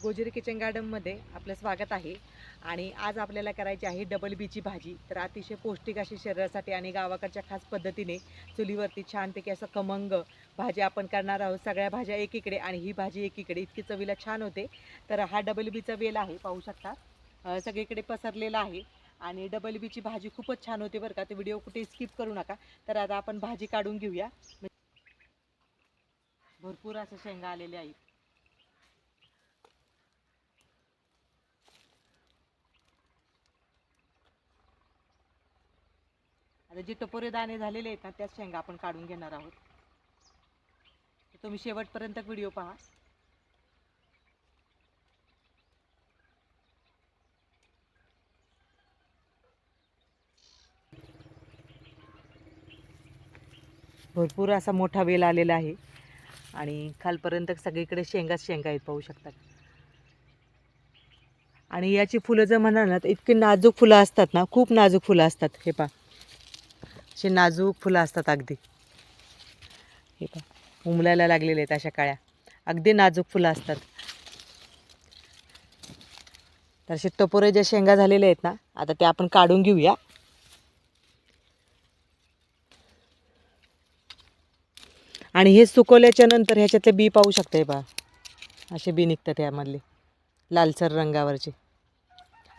Gojri kitchen गार्डनमध्ये आपलं स्वागत आहे. आणि आज आपल्याला करायची आहे डबल बीची भाजी. तर अतिशय पौष्टिक अशी शरीरासाठी आणि गावाकडच्या खास पद्धतीने चुलीवरती छानपैकी असं खमंग भाजी आपण करणार आहोत. सगळ्या भाज्या एकीकडे आणि ही भाजी एकीकडे, इतकी चवीला छान होते. तर हा डबल बीचा वेल आहे, पाहू शकता सगळीकडे पसरलेला आहे. आणि डबल बीची भाजी खूपच छान होते बरं का. तर व्हिडिओ कुठे स्किप करू नका. तर आता आपण भाजी काढून घेऊया. भरपूर असं शेंगा आलेले आहेत. आता जे टपोरे दाणे झालेले आहेत ना, त्याच शेंगा आपण काढून घेणार आहोत. तुम्ही शेवटपर्यंत व्हिडिओ पहा. भरपूर असा मोठा वेल आलेला आहे आणि खालपर्यंत सगळीकडे शेंगाच शेंगा आहेत, पाहू शकतात. आणि याची फुलं जर म्हणाल ना तर इतकी नाजूक फुलं असतात ना, खूप नाजूक फुलं असतात. हे पहा, अशी नाजूक फुलं असतात अगदी. हे पहा, उमलायला लागलेले आहेत अशा काळ्या, अगदी नाजूक फुलं असतात. तर असे टपोरे ज्या शेंगा झालेले आहेत ना, आता ते आपण काढून घेऊया. आणि हे सुकवल्याच्या नंतर ह्याच्यातले बी पाहू शकता. हे पहा, असे बी निघतात यामधले लालसर रंगावरचे.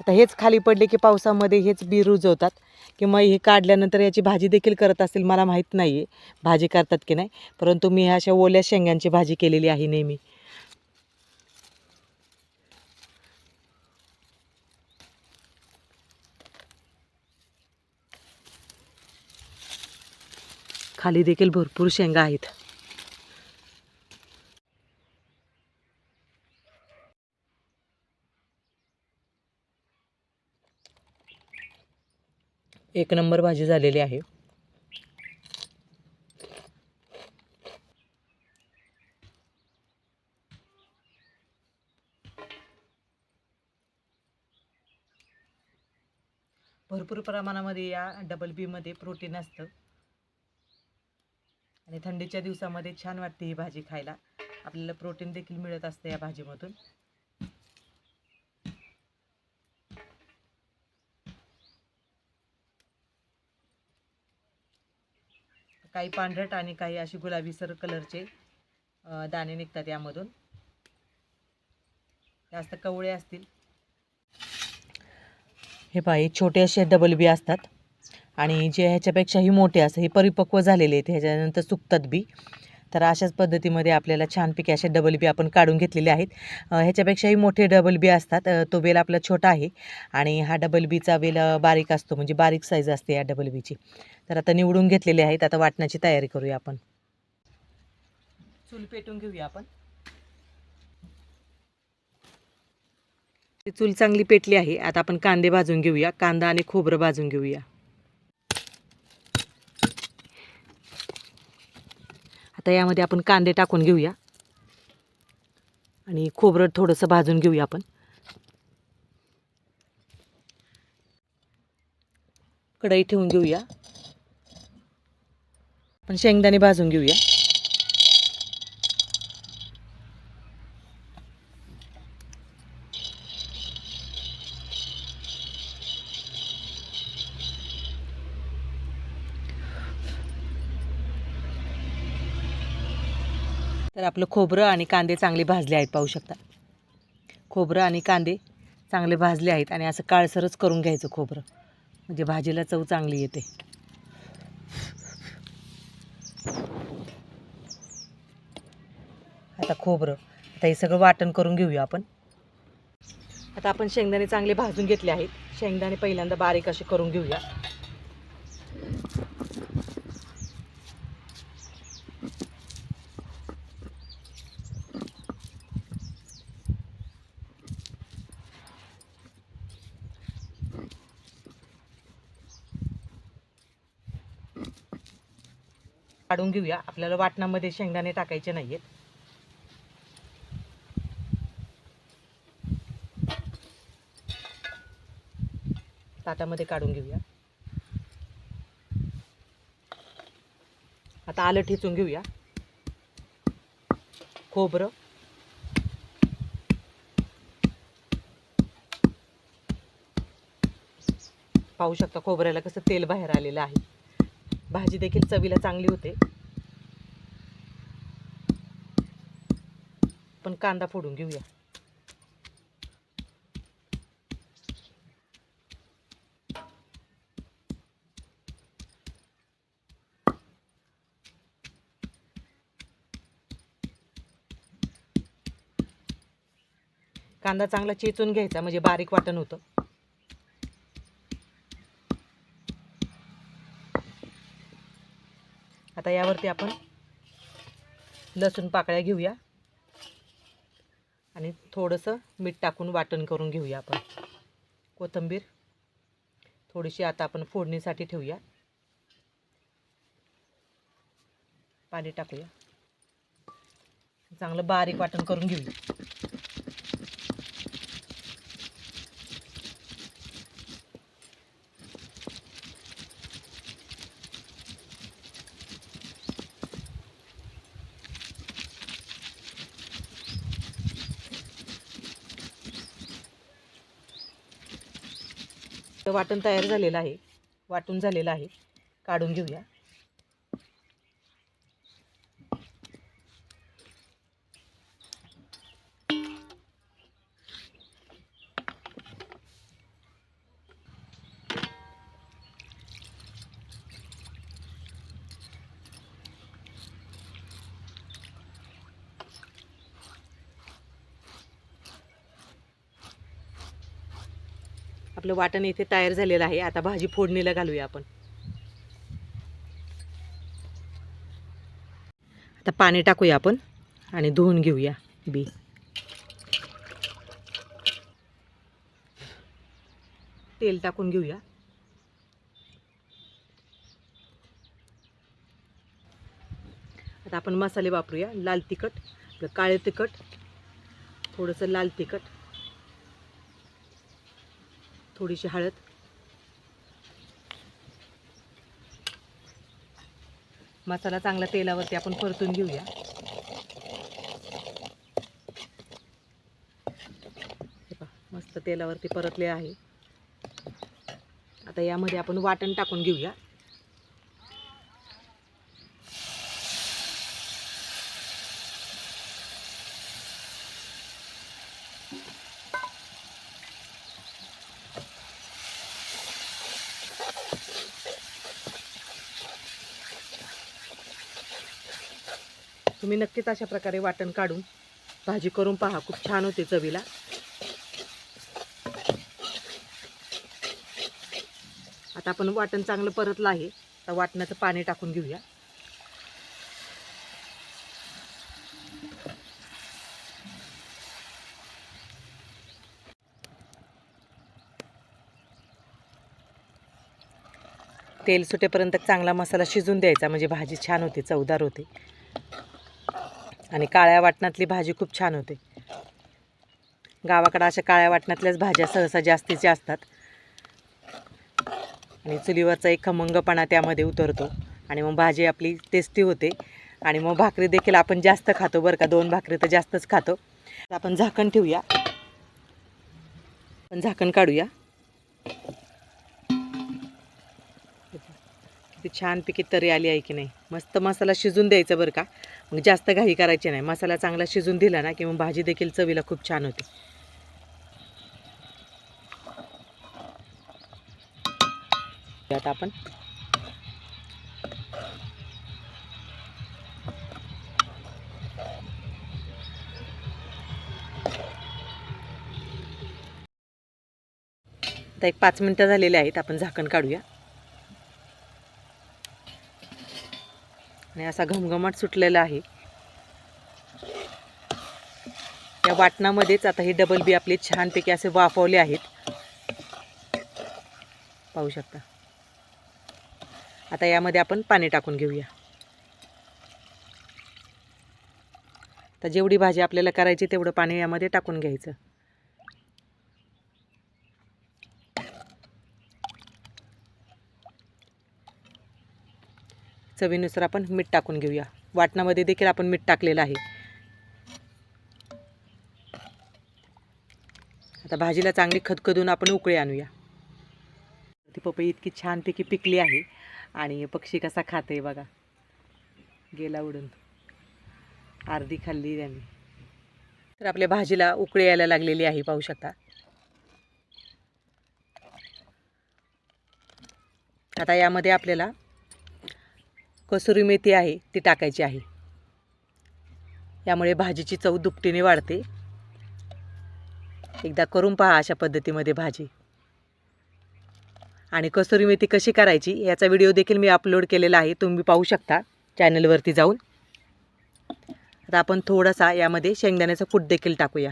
आता हेच खाली पडले की पावसामध्ये हेच बी रुजवतात किंवा हे काढल्यानंतर याची भाजी देखील करत असतील, मला माहीत नाही आहे भाजी करतात की नाही. परंतु मी ह्या अशा ओल्या शेंगांची भाजी केलेली आहे नेहमी. खाली देखील भरपूर शेंगा आहेत. एक नंबर भाजी झालेली आहे. भरपूर प्रमाणामध्ये या डबल बी मध्ये प्रोटीन असतं आणि थंडीच्या दिवसामध्ये छान वाटते ही भाजी खायला. आपल्याला प्रोटीन देखील मिळत असतं या भाजीमधून. काही पांढरट आणि काही अशी गुलाबीसर कलरचे दाणे निघतात यामधून. जास्त कवळे असतील. हे पहा, हे छोटे असे डबल बी असतात आणि जे ह्याच्यापेक्षाही मोठे असतात हे परिपक्व झालेले आहेत, ह्याच्यानंतर सुकतात बी. तर अशाच पद्धतीमध्ये आपल्याला छानपैकी असे डबल बी आपण काढून घेतलेले आहेत. ह्याच्यापेक्षाही मोठे डबल बी असतात. तो वेल आपला छोटा आहे आणि हा डबल बीचा वेल बारीक असतो, म्हणजे बारीक साईज असते या डबल बीची. तर आता निवडून घेतलेले आहेत. आता वाटण्याची तयारी करूया आपण. चूल पेटून घेऊया आपण. चूल चांगली पेटली आहे. आता आपण कांदे भाजून घेऊया. कांदा आणि खोबरं भाजून घेऊया. आता यामध्ये आपण कांदे टाकून घेऊया आणि खोबरं थोडंसं भाजून घेऊया आपण. कढई ठेवून घेऊया. आपण शेंगदाणे भाजून घेऊया. तर आपलं खोबरं आणि कांदे चांगले भाजले आहेत, पाहू शकता. खोबरं आणि कांदे चांगले भाजले आहेत आणि असं काळसरच करून घ्यायचं खोबरं, म्हणजे भाजीला चव चांगली येते. आता आता हे सगळं वाटण करून घेऊया आपण. आता आपण शेंगदाणे चांगले भाजून घेतले आहेत. शेंगदाणे पहिल्यांदा बारीक असे करून घेऊया. काढून घेऊया. आपल्याला वाटणामध्ये शेंगदाणे टाकायचे नाहीयेत. ताटामध्ये काढून घेऊया. आता आलं ठेचून घेऊया. खोबरं, पाहू शकता खोबऱ्याला कसं तेल बाहेर आलेलं आहे. भाजी देखील चवीला चांगली होते. पण कांदा फोडून घेऊया. कांदा चांगला चेचून घ्यायचा म्हणजे बारीक वाटण होतं. आता यावरती आपण लसूण पाकळ्या घेऊया आणि थोडंसं मीठ टाकून वाटण करून घेऊया आपण. कोथिंबीर थोडीशी आता आपण फोडणीसाठी ठेवूया. पाणी टाकूया. चांगलं बारीक वाटण करून घेऊया. वाटण तयार झालेलं आहे. वाटून झालेलं आहे. काढून घेऊया. आपलं वाटण इथे तयार झालेलं आहे. आता भाजी फोडणीला घालूया आपण. आता पाणी टाकूया आपण आणि धुवून घेऊया बी. तेल टाकून घेऊया. आता आपण मसाले वापरूया. लाल तिखट, आपलं काळे तिखट, थोडंसं लाल तिखट, थोडीशी हळद, मसाला चांगला तेलावरती आपण परतून घेऊया. हे पहा मस्त तेलावरती परतले आहे. आता यामध्ये आपण वाटण टाकून घेऊया. तुम्ही नक्कीच अशा प्रकारे वाटण काढून भाजी करून पहा. खूप छान होते चवीला. आता आपण वाटण चांगलं परतलं आहे. आता वाटणाचं पाणी टाकून घेऊया. तेल सुटेपर्यंत चांगला मसाला शिजून द्यायचा म्हणजे भाजी छान होते, चवदार होते. आणि काळ्या वाटणातली भाजी खूप छान होते. गावाकडे अशा काळ्या वाटणातल्याच भाज्या सहसा जास्तीच्या असतात. आणि चुलीवरचा एक खमंगपणा त्यामध्ये उतरतो आणि मग भाजी आपली टेस्टी होते. आणि मग भाकरी देखील आपण जास्त खातो बरं का. 2 भाकरी तर जास्तच खातो. आपण झाकण ठेवूया. आपण झाकण काढूया. किती छानपैकी तरी आली आहे की नाही. मस्त मसाला शिजून द्यायचा बरं का. मग जास्त घाई करायची नाही. मसाला चांगला शिजून दिला ना की मग भाजी देखील चवीला खूप छान होते. आता आपण आता एक 5 मिनिटं झालेले आहेत. आपण झाकण काढूया. आणि असा घमघमाट सुटलेला आहे. या वाटणामध्येच आता हे डबल बी आपले छानपैकी असे वाफवले आहेत. पाहू शकता. आता यामध्ये आपण पाणी टाकून घेऊया. तर जेवढी भाजी आपल्याला करायची तेवढं पाणी यामध्ये टाकून घ्यायचं. चवीनुसार आपण मीठ टाकून घेऊया. वाटणामध्ये देखील आपण मीठ टाकलेलं आहे. आता भाजीला चांगली खदखदून आपण उकळी आणूया. पपई इतकी छानपैकी पिकली आहे आणि पक्षी कसा खाते बघा, गेला उडून, अर्धी खाल्ली त्यांनी. तर आपल्या भाजीला उकळी यायला लागलेली आहे, पाहू शकता. आता यामध्ये आपल्याला कसुरी मेथी आहे ती टाकायची आहे, यामुळे भाजीची चव दुपटीने वाढते. एकदा करून पहा अशा पद्धतीमध्ये भाजी. आणि कसुरी मेथी कशी करायची याचा व्हिडिओ देखील मी अपलोड केलेला आहे, तुम्ही पाहू शकता चॅनलवरती जाऊन. आता आपण थोडासा यामध्ये शेंगदाण्याचा कूट देखील टाकूया.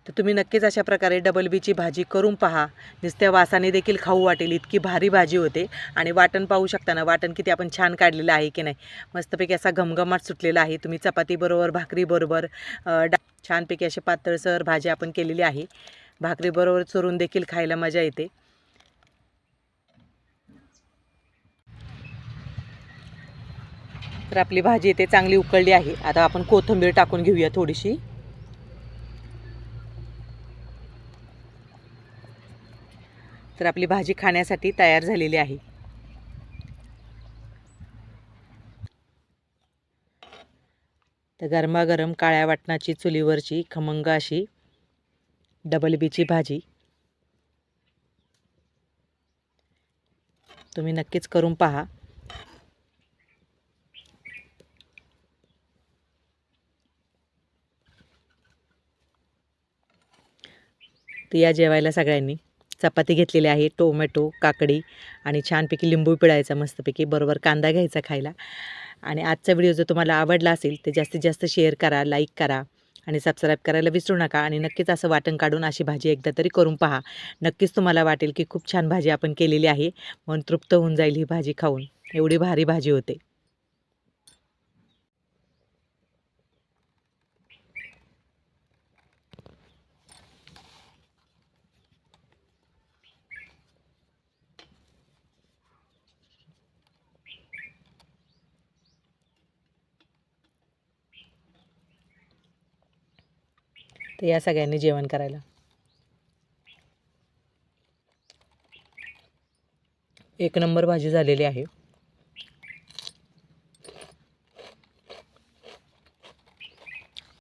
तर तुम्ही नक्कीच अशा प्रकारे डबल बीची भाजी करून पहा. नुसत्या वासाने देखील खाऊ वाटेल, इतकी भारी भाजी होते. आणि वाटण पाहू शकता ना, वाटण किती आपण छान काढलेलं आहे की नाही, मस्तपैकी असा घमघमाट सुटलेला आहे. तुम्ही चपातीबरोबर, भाकरीबरोबर छानपैकी अशी पातळसर भाजी आपण केलेली आहे. भाकरीबरोबर चुरून देखील खायला मजा येते. तर आपली भाजी इथे चांगली उकळली आहे. आता आपण कोथिंबीर टाकून घेऊया थोडीशी. तर आपली भाजी खाण्यासाठी तयार झालेली आहे. तर गरमागरम काळ्या वाटणाची चुलीवरची खमंग अशी डबल बीची भाजी तुम्ही नक्कीच करून पहा. तर या जेवायला सगळ्यांनी. चपाती घेतलेली आहे, टोमॅटो, काकडी आणि छानपैकी लिंबू पिळायचा मस्तपैकी, बरोबर कांदा घ्यायचा खायला. आणि आजचा व्हिडिओ जर तुम्हाला आवडला असेल तर जास्तीत जास्त शेअर करा, लाईक करा आणि सबस्क्राईब करायला विसरू नका. आणि नक्कीच असं वाटण काढून अशी भाजी एकदा तरी करून पहा. नक्कीच तुम्हाला वाटेल की खूप छान भाजी आपण केलेली आहे, मन तृप्त होऊन जाईल ही भाजी खाऊन, एवढी भारी भाजी होते. तर या सगळ्यांनी जेवण करायला. एक नंबर भाजी झालेली आहे.